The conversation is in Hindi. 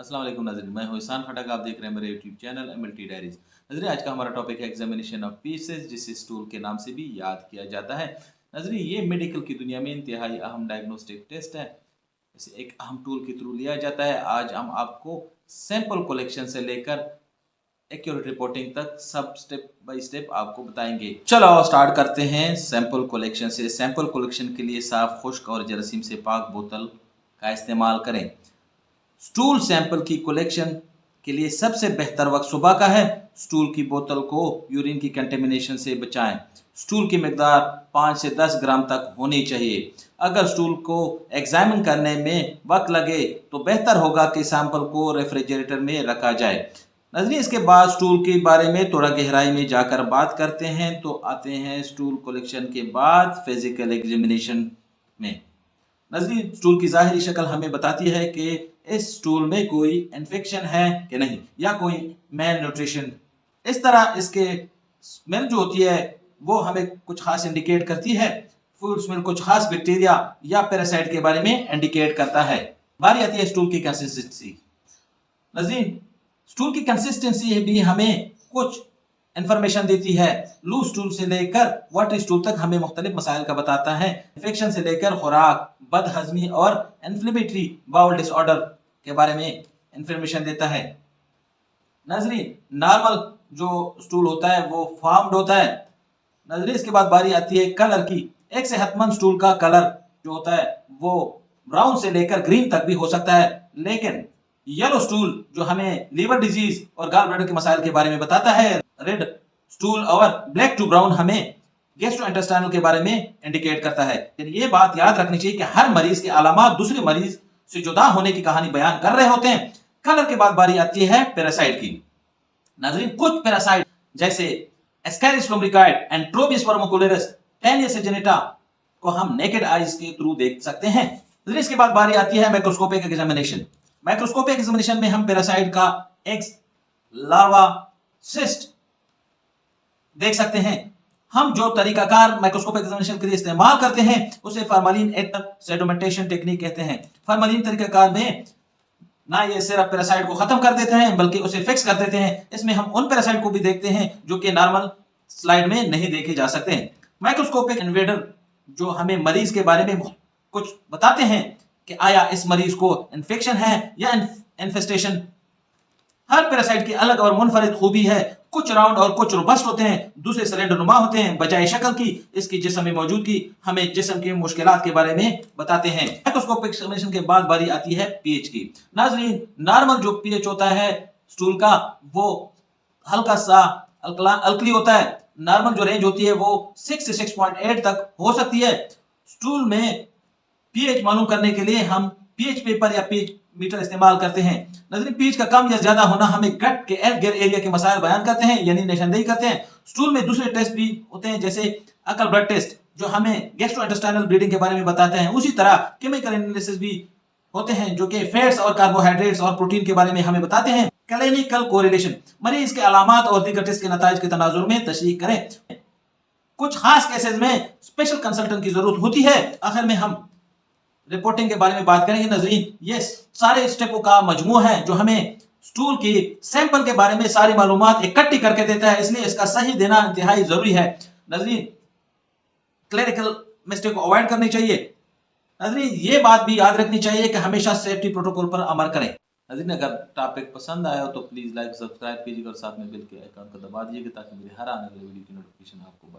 अस्सलाम वालेकुम नाज़रीन, मैं हूं इहसान खटक। आप देख रहे हैं मेरे यूट्यूब चैनल एमएलटी डायरीज। नाज़रीन, आज का हमारा टॉपिक है एग्जामिनेशन ऑफ पीसेस, जिसे स्टूल के नाम से भी याद किया जाता है। नाज़रीन, ये मेडिकल की दुनिया में इंतहाई अहम डायग्नोस्टिक टेस्ट है। इसे एक अहम टूल के थ्रू लिया जाता है। आज हम आपको सैंपल कलेक्शन से लेकर एक्यूरेट रिपोर्टिंग तक सब स्टेप बाय स्टेप आपको बताएंगे। चलो स्टार्ट करते हैं सैंपल कलेक्शन से। सैंपल कलेक्शन के लिए साफ, खुश्क और जरासीम से पाक बोतल का इस्तेमाल करें। स्टूल सैंपल की कलेक्शन के लिए सबसे बेहतर वक्त सुबह का है। स्टूल की बोतल को यूरिन की कंटेमिनेशन से बचाएं। स्टूल की मिकदार 5 से 10 ग्राम तक होनी चाहिए। अगर स्टूल को एग्जामिन करने में वक्त लगे तो बेहतर होगा कि सैंपल को रेफ्रिजरेटर में रखा जाए। नजरी, इसके बाद स्टूल के बारे में थोड़ा गहराई में जाकर बात करते हैं। तो आते हैं स्टूल कलेक्शन के बाद फिजिकल एग्जामिनेशन में। नजरी, स्टूल की जाहिरी शक्ल हमें बताती है कि इस स्टूल में कोई इन्फेक्शन है कि नहीं, या कोई मेल न्यूट्रिशन। इस तरह इसके स्मेल जो होती है वो हमें कुछ खास इंडिकेट करती है। फूड स्मेल कुछ खास बैक्टीरिया या पैरासाइट के बारे में इंडिकेट करता है। बारी आती है स्टूल की कंसिस्टेंसी। नजीर, स्टूल की कंसिस्टेंसी भी हमें कुछ इंफॉर्मेशन देती है। लूज स्टूल से लेकर वाटर स्टूल तक हमें मुख्तलिफ मसाइल का बताता है। इन्फेक्शन से लेकर खुराक, बदहजमी और इन्फ्लेमेटरी बाउल डिसऑर्डर के बारे में इंफॉर्मेशन देता है। नाजरीन, नॉर्मल जो स्टूल होता है वो फॉर्म्ड होता है। नाजरीन, इसके बाद बारी आती है कलर की। एक सेहतमंद स्टूल का कलर जो होता है वो ब्राउन से लेकर ग्रीन तक भी हो सकता है, लेकिन येलो स्टूल जो हमें लीवर डिजीज और गॉल ब्लैडर के मसाइल के बारे में बताता है। रेड स्टूल और ब्लैक टू ब्राउन हमें गैस्ट्रोइंटेस्टाइनल के बारे में इंडिकेट करता है। ये बात याद रखनी चाहिए कि हर मरीज के अलामात दूसरे मरीज से जुदा होने की कहानी बयान कर रहे होते हैं। कलर के बाद बारी आती है पैरासाइट की। नाज़रीन, कुछ पैरासाइट जैसे एस्कैरिस लुम्ब्रिकाइड एंड ट्रोबियस वर्मिकुलरिस, टेनियस जेनेटा को हम नेकेड आईज के थ्रू देख सकते हैं। इसके बाद बारी आती है माइक्रोस्कोपिक एग्जामिनेशन। माइक्रोस्कोपिक एग्जामिनेशन में हम पैरासाइट का एग्स, लार्वा, सिस्ट देख सकते हैं। हम जो तरीकाकार माइक्रोस्कोपिक एग्जामिनेशन के लिए इस्तेमाल करते हैं उसे फॉर्मलिन सेडिमेंटेशन टेक्निक कहते हैं। फॉर्मलिन तरीकाकार में ना ये सिर्फ पैरासाइट को खत्म कर देते हैं बल्कि उसे फिक्स कर देते हैं। इसमें हम उन पैरासाइट को भी देखते हैं जो कि नॉर्मल स्लाइड में नहीं देखे जा सकते हैं। माइक्रोस्कोपिक इन्वेडर जो हमें मरीज के बारे में कुछ बताते हैं कि आया इस मरीज को इन्फेक्शन है या इन्फेस्टेशन। हर पैरासाइट की अलग और मुनफरिद खूबी है। कुछ राउंड और कुछ रोबस्ट होते हैं, दूसरे सिलेंडर नुमा होते हैं। बजाय शक्ल की इसकी जिस्म में मौजूदगी हमें जिस्म की मुश्किलात के बारे में बताते हैं। माइक्रोस्कोपिक एग्जामिनेशन के बाद बारी आती है पीएच की। नाज़रीन, नॉर्मल जो पीएच होता है स्टूल का वो हल्का सा अल्कली होता है। नॉर्मल जो रेंज होती है वो 6 से 6.8 तक हो सकती है। स्टूल में पीएच मालूम करने के लिए हम पीएच पेपर या पीएच मीटर इस्तेमाल करते हैं। नजरीन, पीएच का कम या ज्यादा होना हमें गट के इर्द गिर्द एरिया के मसाइल बयान करते हैं, यानी निशानदेही करते हैं। स्टूल में दूसरे टेस्ट भी होते हैं जैसे अकल ब्लड टेस्ट जो हमें गैस्ट्रोइंटेस्टाइनल ब्लीडिंग के बारे में बताते हैं। उसी तरह केमिकल एनालिसिस भी होते हैं जो कि फैट्स और कार्बोहाइड्रेट्स और प्रोटीन के बारे में हमें बताते हैं। क्लिनिकल कोरिलेशन, मरीज के अलामात और दीगर टेस्ट के नताइज के तनाजुर में तशरीह करें। कुछ खास केसेस में स्पेशल कंसल्टेंट की जरूरत होती है। आखिर में हम रिपोर्टिंग के बारे में बात करेंगे। नजरीन, ये सारे स्टेपों का मजमू है जो हमें स्टूल की सैंपल के बारे में सारी मालूमात इकट्ठी करके देता है, इसलिए इसका सही देना इंतहाई जरूरी है। नजरीन, क्लरिकल मिस्टेक को अवॉइड करनी चाहिए। नजरीन, ये बात भी याद रखनी चाहिए कि हमेशा सेफ्टी प्रोटोकॉल पर अमल करें। नजरीन, अगर टॉपिक पसंद आया हो तो प्लीज लाइक सब्सक्राइब कीजिएगा और साथ में बेल के आइकन को दबा दीजिएगा ताकि मेरे हर आने वाली वीडियो की नोटिफिकेशन आपको